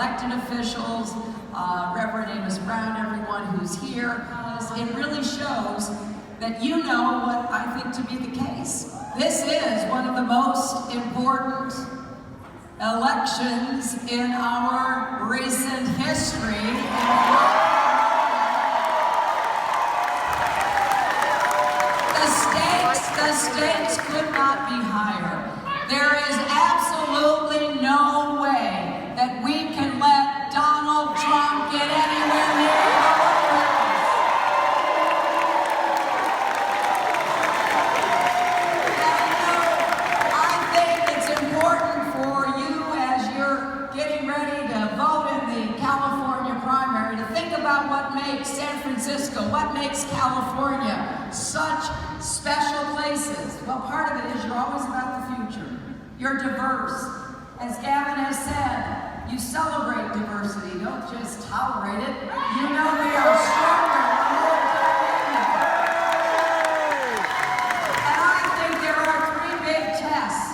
elected officials, Reverend Amos Brown, everyone who's here. It really shows that you know what I think to be the case. This is one of the most important elections in our recent history. The stakes could not be higher. There is absolutely no way that we can let Donald Trump get anywhere near our grounds. I think it's important for you, as you're getting ready to vote in the California primary, to think about what makes San Francisco, what makes California such special places. Well, part of it is you're always about the future. You're diverse. As Gavin has said, you celebrate diversity, don't just tolerate it. You know we are stronger, more dynamic. And I think there are three big tests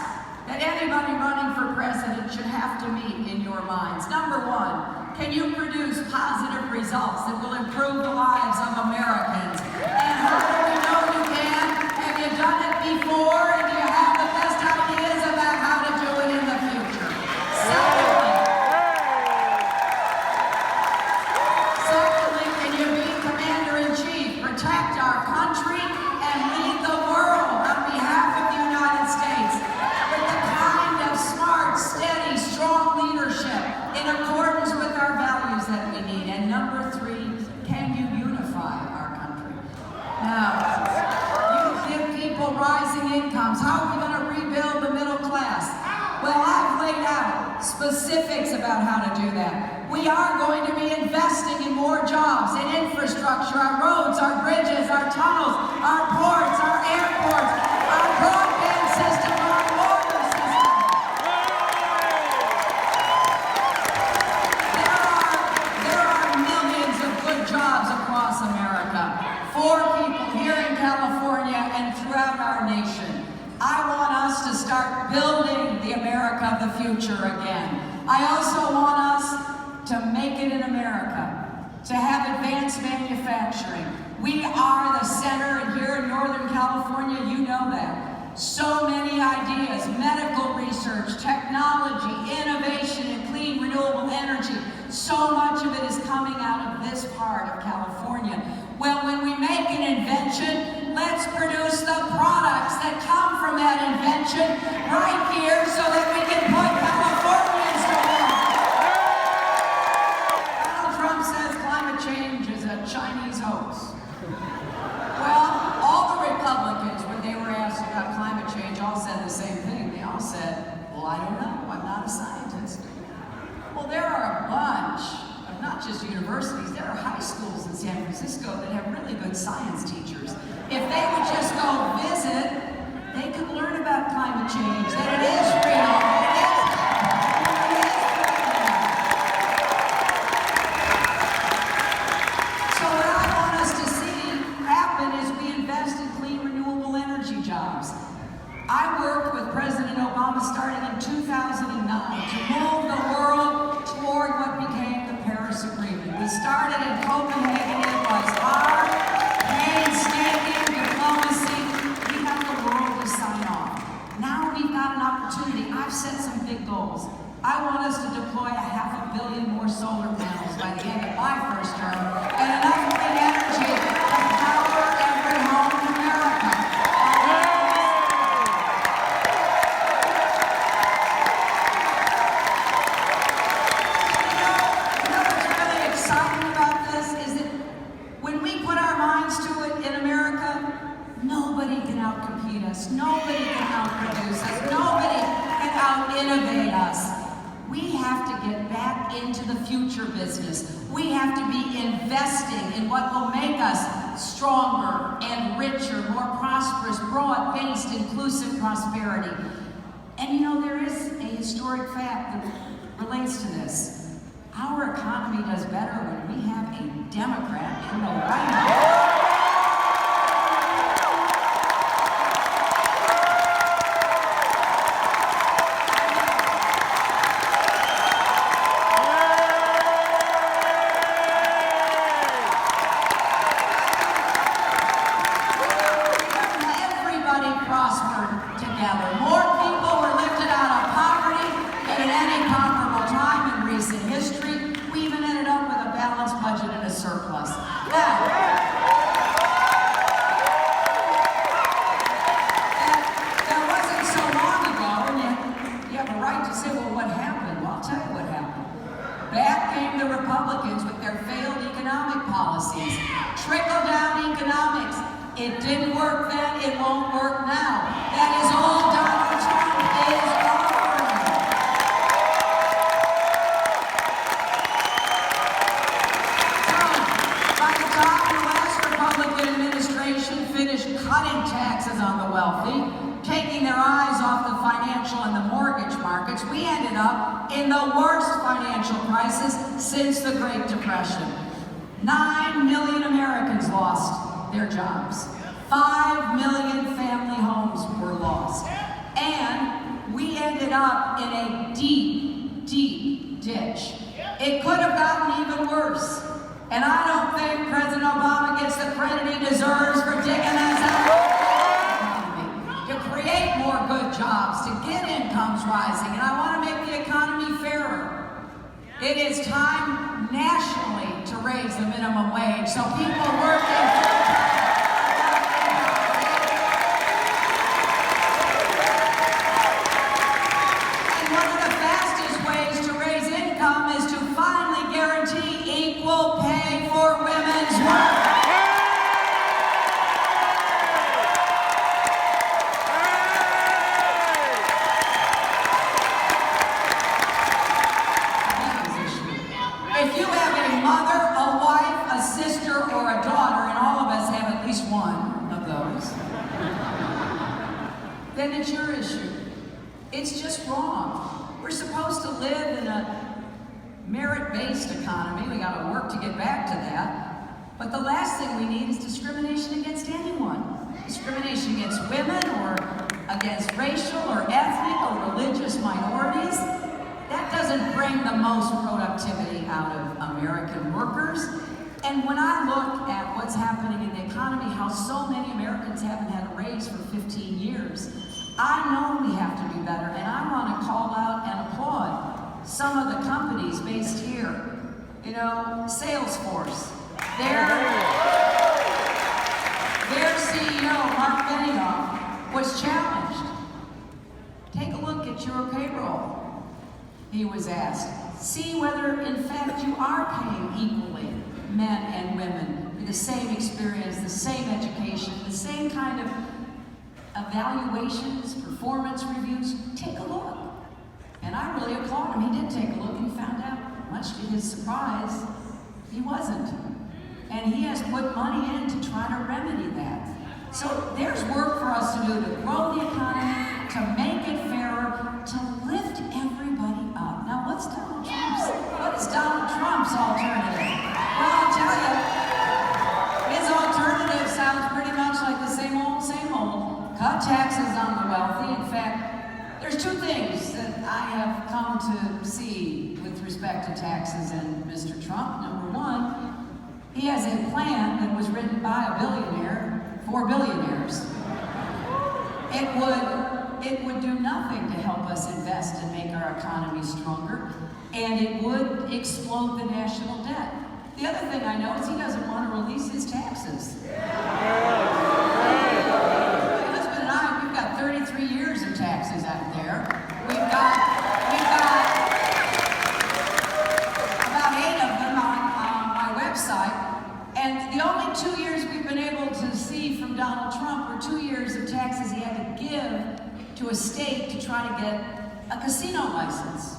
that anybody running for president should have to meet in your minds. Number one, can you produce positive results that will improve the lives of Americans? And how do we know you can? Have you done it before? And do you have the best ideas about how to do it in the future? Secondly, can you be commander-in-chief, protect our country, and lead the world on behalf of the United States with the kind of smart, steady, strong leadership in accordance with our values that we need? And number three, can you unify our country? Now, rising incomes. How are we going to rebuild the middle class? Well, I've laid out specifics about how to do that. We are going to be investing in more jobs, in infrastructure, our roads, our bridges, our tunnels, our ports, our airports, our broadband system, our water system. There are millions of good jobs across America for people here in California and throughout our nation. I want us to start building the America of the future again. I also want us to make it in America, to have advanced manufacturing. We are the center, and here in Northern California, you know that. So many ideas, medical research, technology, innovation, and clean renewable energy. So much of it is coming out of this part of California. Well, when we make an invention, let's produce the products that come from that invention right here so that we can put Californians to work. Donald Trump says climate change is a Chinese hoax. Well, all the Republicans, when they were asked about climate change, all said the same thing. They all said, well, I don't know, I'm not a scientist. Well, there are a bunch of not just universities, there are high schools in San Francisco that have really good science teachers. If they would just go visit, they could learn about climate change, that it is real, that it is happening. So what I want us to see happen is we invest in clean, renewable energy jobs. I worked with President Obama starting in 2009 to move the world toward what became the Paris Agreement. We started in Copenhagen. It was hard, painstaking diplomacy. We got the world to sign off. Now we've got an opportunity. I've set some big goals. I want us to deploy 500 million more solar panels by the end of my first term, and enough clean energy to power every home in America. Nobody can outcompete us. Nobody can outproduce us. Nobody can out-innovate us. We have to get back into the future business. We have to be investing in what will make us stronger and richer, more prosperous, broad-based, inclusive prosperity. And you know, there is a historic fact that relates to this. Our economy does better when we have a Democrat in the White House. Instead came the Republicans with their failed economic policies. Trickle-down economics. It didn't work then, it won't work now. That is all Donald Trump is offering. So, by the time the last Republican administration finished cutting taxes on the wealthy, taking their eyes off the financial and the mortgage markets, we ended up in the worst financial crisis since the Great Depression. 9 million Americans lost their jobs. 5 million family homes were lost. And we ended up in a deep, deep ditch. It could have gotten even worse. And I don't think President Obama gets the credit he deserves for digging us out. To create more good jobs, to get incomes rising, and I want to make the economy fairer. It is time nationally to raise the minimum wage so people working full-time. And one of the fastest ways to raise income is to finally guarantee equal pay for women's work. If you have a mother, a wife, a sister, or a daughter, and all of us have at least one of those, then it's your issue. It's just wrong. We're supposed to live in a merit-based economy. We got to work to get back to that. But the last thing we need is discrimination against anyone. Discrimination against women or against racial or ethnic or religious minorities. That doesn't bring the most productivity out of American workers. And when I look at what's happening in the economy, how so many Americans haven't had a raise for 15 years, I know we have to do better. And I want to call out and applaud some of the companies based here. You know, Salesforce. Their CEO, Mark Benioff, was challenged. Take a look at your payroll. He was asked, see whether in fact you are paying equally men and women with the same experience, the same education, the same kind of evaluations, performance reviews. Take a look. And I really applaud him. He did take a look and he found out, much to his surprise, he wasn't. And he has put money in to try to remedy that. So there's work for us to do to grow the economy, to make it fairer, to lift everybody up. Now, what is Donald Trump's alternative? Well, I'll tell you, his alternative sounds pretty much like the same old, same old. Cut taxes on the wealthy. In fact, there's two things that I have come to see with respect to taxes and Mr. Trump. Number one, he has a plan that was written by a billionaire for billionaires. It would do nothing to help us invest and make our economy stronger, and it would explode the national debt. The other thing I know is he doesn't want to release his taxes. My husband and I, we've got 33 years of taxes out there. We've got about 8 of them on my website. And the only 2 years we've been able to see from Donald Trump were 2 years of taxes he had to give to a state to try to get a casino license.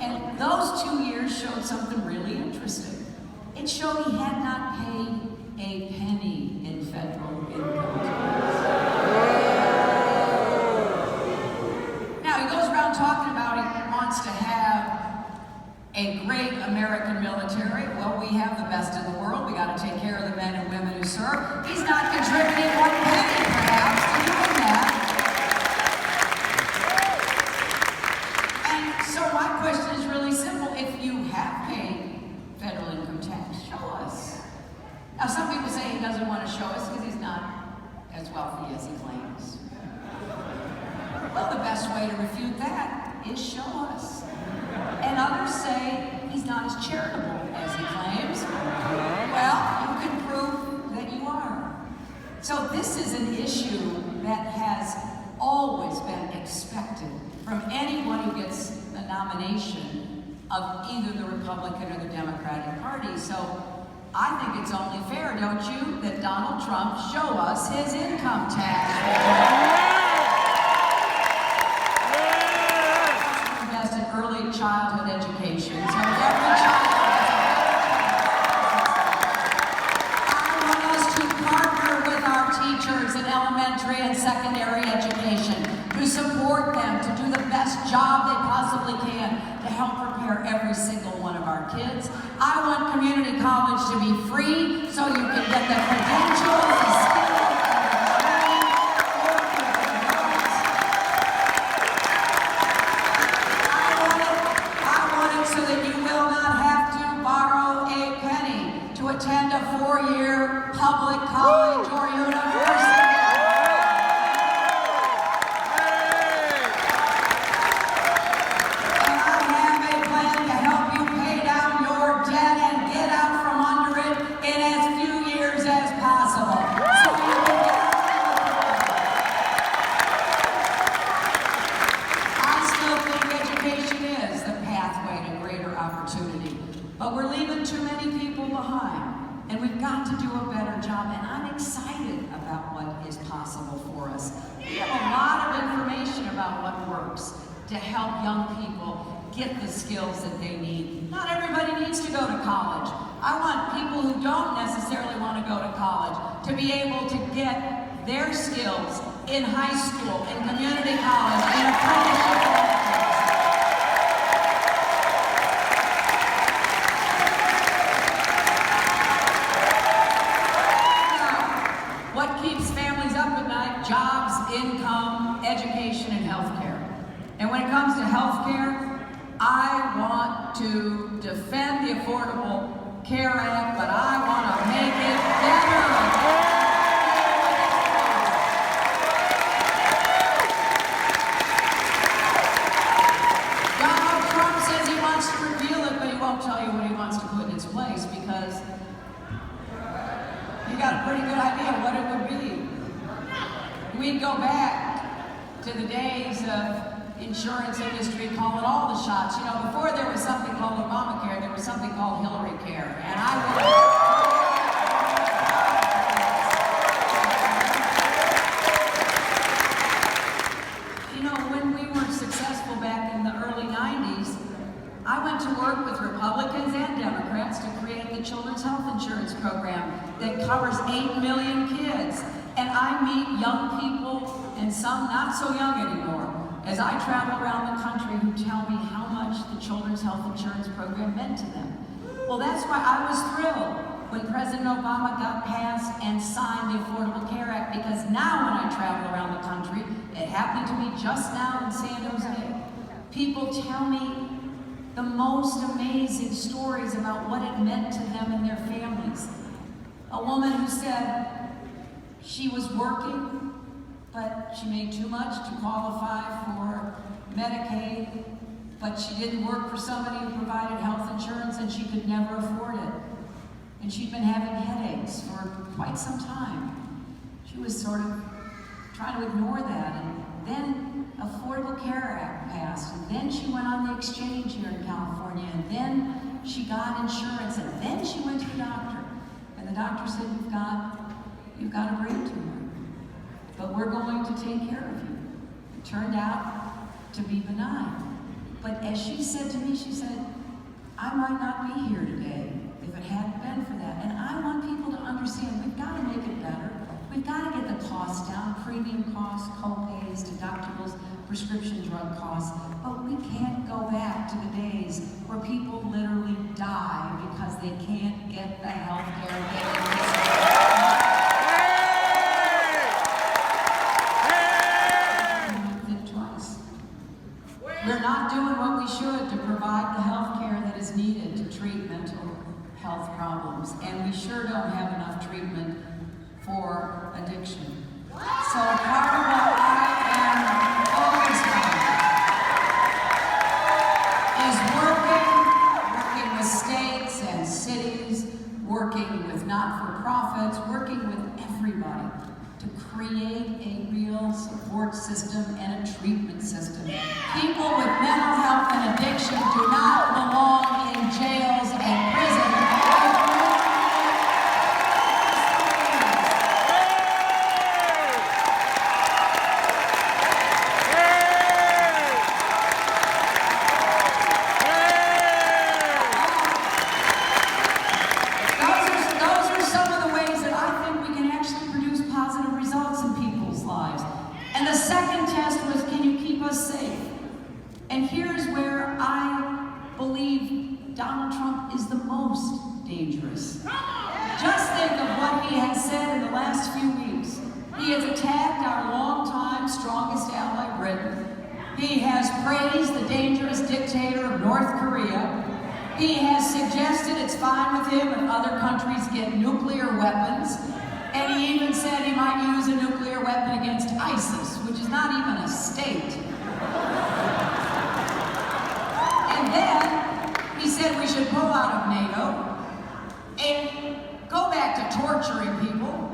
And those 2 years showed something really interesting. It showed he had not paid a penny in federal income tax. Now, he goes around talking about he wants to have a great American military. Well, we have the best in the world. We got to take care of the men and women who serve. He's not contributing 1 penny, perhaps, to doing that. And so my question is really simple. If you have paid federal income tax, show us. Now, some people say he doesn't want to show us because he's not as wealthy as he claims. Well, the best way to refute that is show us. And others say he's not as charitable as he claims. Well, you can prove that you are. So this is an issue that has always been expected from anyone who gets a nomination of either the Republican or the Democratic Party. So I think it's only fair, don't you, that Donald Trump show us his income tax. Invest in early childhood education, so every child teachers in elementary and secondary education who support them to do the best job they possibly can to help prepare every single one of our kids. I want community college to be free so you can get the credentials, the skills, I want it so that you will not have to borrow a penny to attend a 4-year public college or university. And I have a plan to help you pay down your debt and get out from under it in as few years as possible. So you can get I still think education is the pathway to greater opportunity, but we're leaving too many people behind. And we've got to do a better job, and I'm excited about what is possible for us. We have a lot of information about what works to help young people get the skills that they need. Not everybody needs to go to college. I want people who don't necessarily want to go to college to be able to get their skills in high school, in community college, in apprenticeship programs. Jobs, income, education, and healthcare. And when it comes to healthcare, I want to defend the Affordable Care Act, but I want to make it better. Donald Trump says he wants to repeal it, but he won't tell you what he wants to put in its place because you got a pretty good idea what it would be. We'd go back to the days of insurance industry calling all the shots. You know, before there was something called Obamacare, there was something called Hillary Care. And I would... You know, when we were successful back in the early 90s, I went to work with Republicans and Democrats to create the Children's Health Insurance Program that covers 8 million kids. And I meet young people, and some not so young anymore, as I travel around the country who tell me how much the Children's Health Insurance Program meant to them. Well, that's why I was thrilled when President Obama got passed and signed the Affordable Care Act, because now when I travel around the country, it happened to me just now in San Jose, people tell me the most amazing stories about what it meant to them and their families. A woman who said, she was working, but she made too much to qualify for Medicaid, but she didn't work for somebody who provided health insurance and she could never afford it. And she'd been having headaches for quite some time. She was sort of trying to ignore that, and then Affordable Care Act passed, and then she went on the exchange here in California, and then she got insurance, and then she went to the doctor, and the doctor said, you've got a brain tumor, but we're going to take care of you. It turned out to be benign. But as she said to me, she said, I might not be here today if it hadn't been for that. And I want people to understand we've got to make it better. We've got to get the costs down, premium costs, co-pays, deductibles, prescription drug costs. But we can't go back to the days where people literally die because they can't get the health care they need. We're not doing what we should to provide the health care that is needed to treat mental health problems, and we sure don't have enough treatment for addiction. So part of what I am focused on is working with states and cities, working with not-for-profits, working with everybody to create a real support system and a treatment system. People with mental health and addiction do not belong in jails and prisons. And the second test was, can you keep us safe? And here's where I believe Donald Trump is the most dangerous. Just think of what he has said in the last few weeks. He has attacked our longtime strongest ally, Britain. He has praised the dangerous dictator of North Korea. He has suggested it's fine with him if other countries get nuclear weapons. And he even said he might use a nuclear weapon against ISIS, which is not even a state. And then he said we should pull out of NATO and go back to torturing people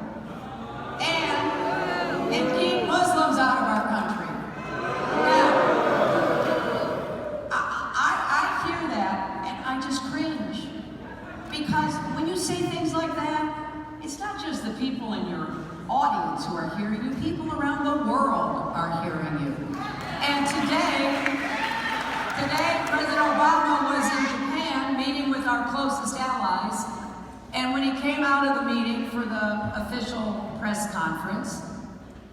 and keep Muslims out of our country. Now, I hear that and I just cringe. Because when you say things like that, it's not just the people in your audience who are hearing you, people around the world are hearing you. And today, President Obama was in Japan meeting with our closest allies, and when he came out of the meeting for the official press conference,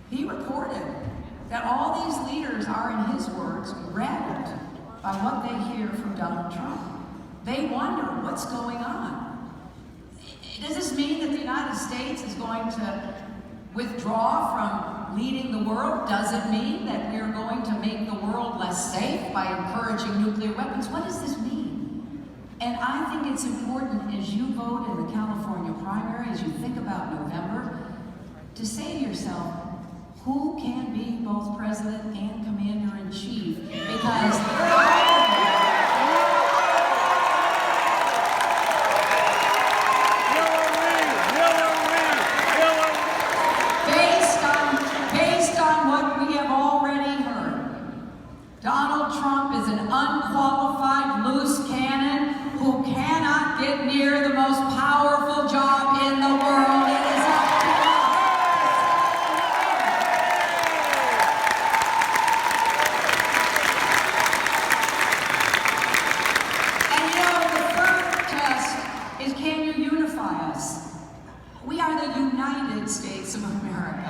he reported that all these leaders are, in his words, rattled by what they hear from Donald Trump. They wonder what's going on. Does this mean that the United States is going to withdraw from leading the world? Does it mean that we're going to make the world less safe by encouraging nuclear weapons? What does this mean? And I think it's important as you vote in the California primary, as you think about November, to say to yourself, who can be both president and commander-in-chief? Because Donald Trump is an unqualified loose cannon who cannot get near the most powerful job in the world. It is up to us. And you know, the third test is, can you unify us? We are the United States of America.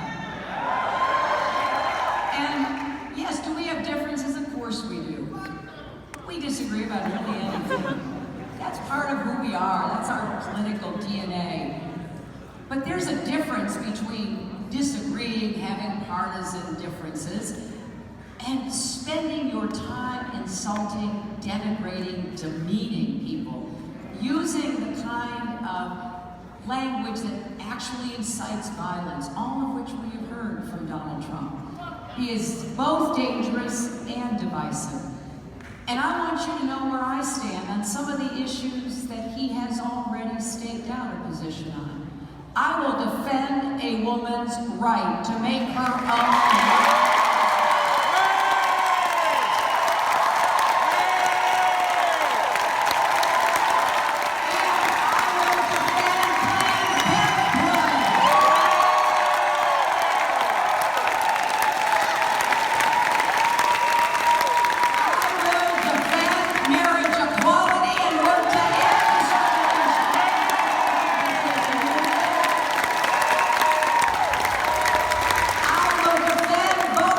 And yes, do we have differences? Of course we do. We disagree about really anything. That's part of who we are. That's our political DNA. But there's a difference between disagreeing, having partisan differences, and spending your time insulting, denigrating, demeaning people, using the kind of language that actually incites violence, all of which we have heard from Donald Trump. He is both dangerous and divisive. And I want you to know where I stand on some of the issues that he has already staked out a position on. I will defend a woman's right to make her own. Vote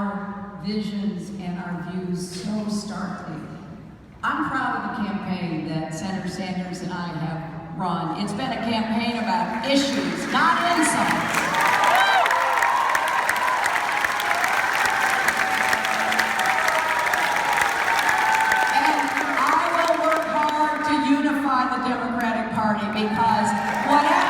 our visions and our views so starkly. I'm proud of the campaign that Senator Sanders and I have run. It's been a campaign about issues, not insults. And I will work hard to unify the Democratic Party because whatever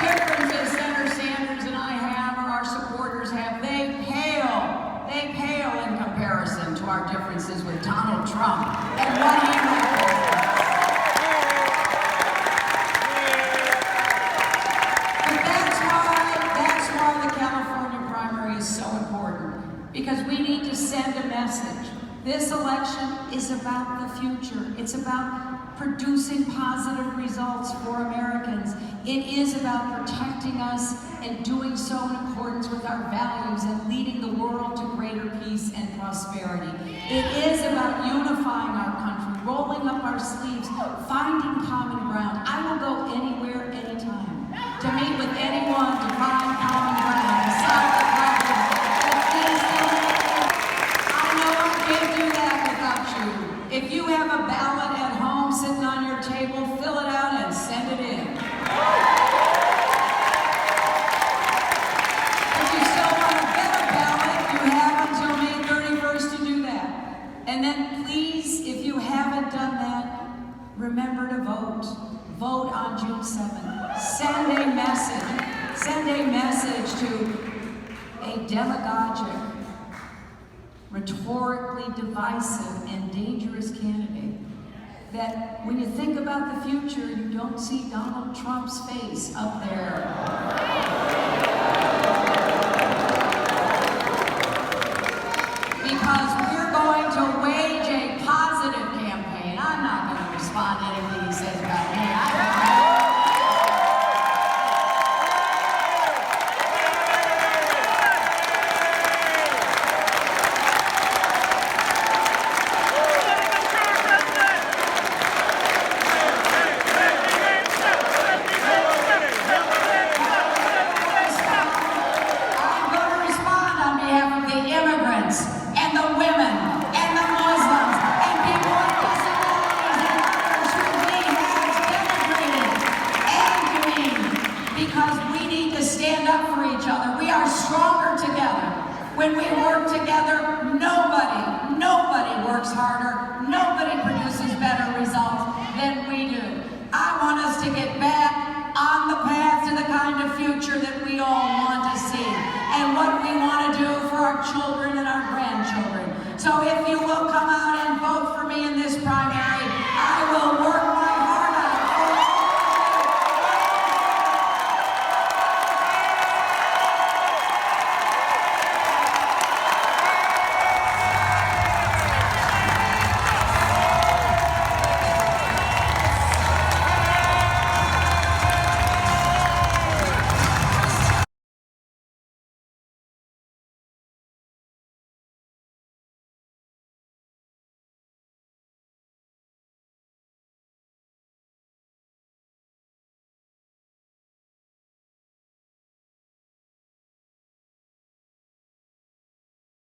differences Senator Sanders and I have, or our supporters have, they pale in comparison to our differences with Donald Trump and what he represents. But that's why the California primary is so important, because we need to send a message. This election is about the future. It's about producing positive results for Americans. It is about protecting us and doing so in accordance with our values and leading the world to greater peace and prosperity. It is about unifying our country, rolling up our sleeves, finding common ground. I will go anywhere, anytime, to meet with anyone to find common ground, to solve the problem. I know I can't do that without you. If you have a ballot at home sitting on your table, fill it out and send it in. If you still want to get a ballot, you have until May 31st to do that. And then please, if you haven't done that, remember to vote. Vote on June 7th. Send a message. Send a message to a demagogic, rhetorically divisive and dangerous candidate that when you think about the future, you don't see Donald Trump's face up there. Because we're going to wage a positive campaign. I'm not going to respond to anything he says about me. When we work together, nobody works harder, nobody